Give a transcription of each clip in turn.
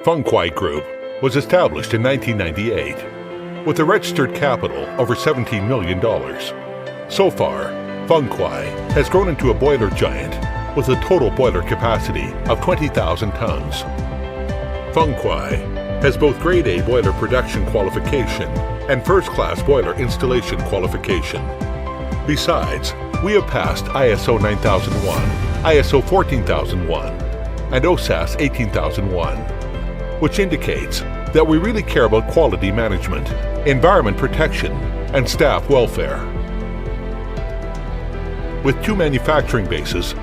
FANGKUAI Group was established in 1998 with a registered capital over $17 million. So far, FANGKUAI has grown into a boiler giant with a total boiler capacity of 20,000 tons. FANGKUAI has both Grade A boiler production qualification and first-class boiler installation qualification. Besides, we have passed ISO 9001, ISO 14001, and OSAS 18001, which indicates that we really care about quality management, environment protection, and staff welfare. With 2 manufacturing bases,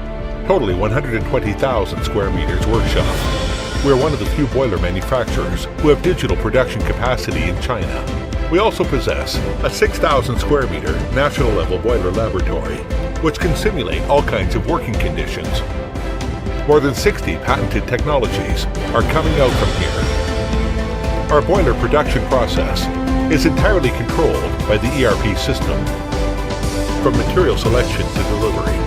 totaling 120,000 square meters workshop, we are one of the few boiler manufacturers who have digital production capacity in China. We also possess a 6,000 square meter national level boiler laboratory, which can simulate all kinds of working conditions. More than 60 patented technologies are coming out from here. Our boiler production process is entirely controlled by the ERP system. From material selection to delivery,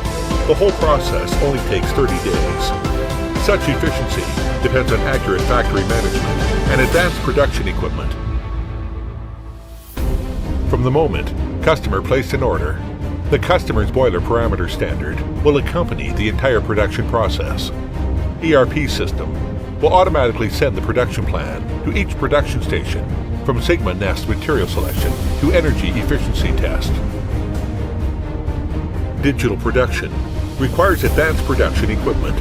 the whole process only takes 30 days. Such efficiency depends on accurate factory management and advanced production equipment. From the moment customer placed an order, the customer's boiler parameter standard will accompany the entire production process. ERP system will automatically send the production plan to each production station, from Sigma Nest material selection to energy efficiency test. Digital production requires advanced production equipment,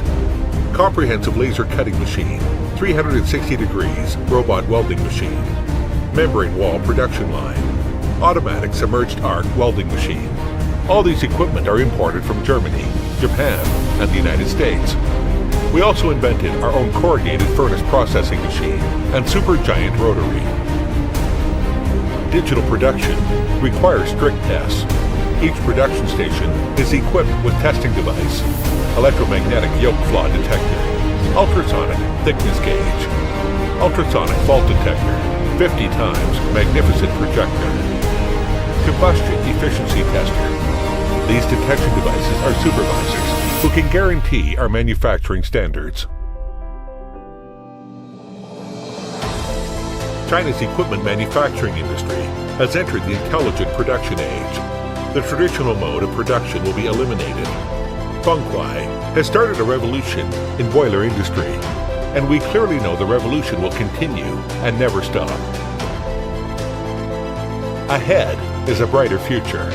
comprehensive laser cutting machine, 360 degrees robot welding machine, membrane wall production line, automatic submerged arc welding machine. All these equipment are imported from Germany, Japan, and the United States. We also invented our own corrugated furnace processing machine and supergiant rotary. Digital production requires strict tests. Each production station is equipped with testing device, electromagnetic yoke flaw detector, ultrasonic thickness gauge, ultrasonic fault detector, 50 times magnificent projector, combustion efficiency tester. These detection devices are supervisors who can guarantee our manufacturing standards. China's equipment manufacturing industry has entered the intelligent production age. The traditional mode of production will be eliminated. FANGKUAI has started a revolution in boiler industry, and we clearly know the revolution will continue and never stop. Ahead is a brighter future.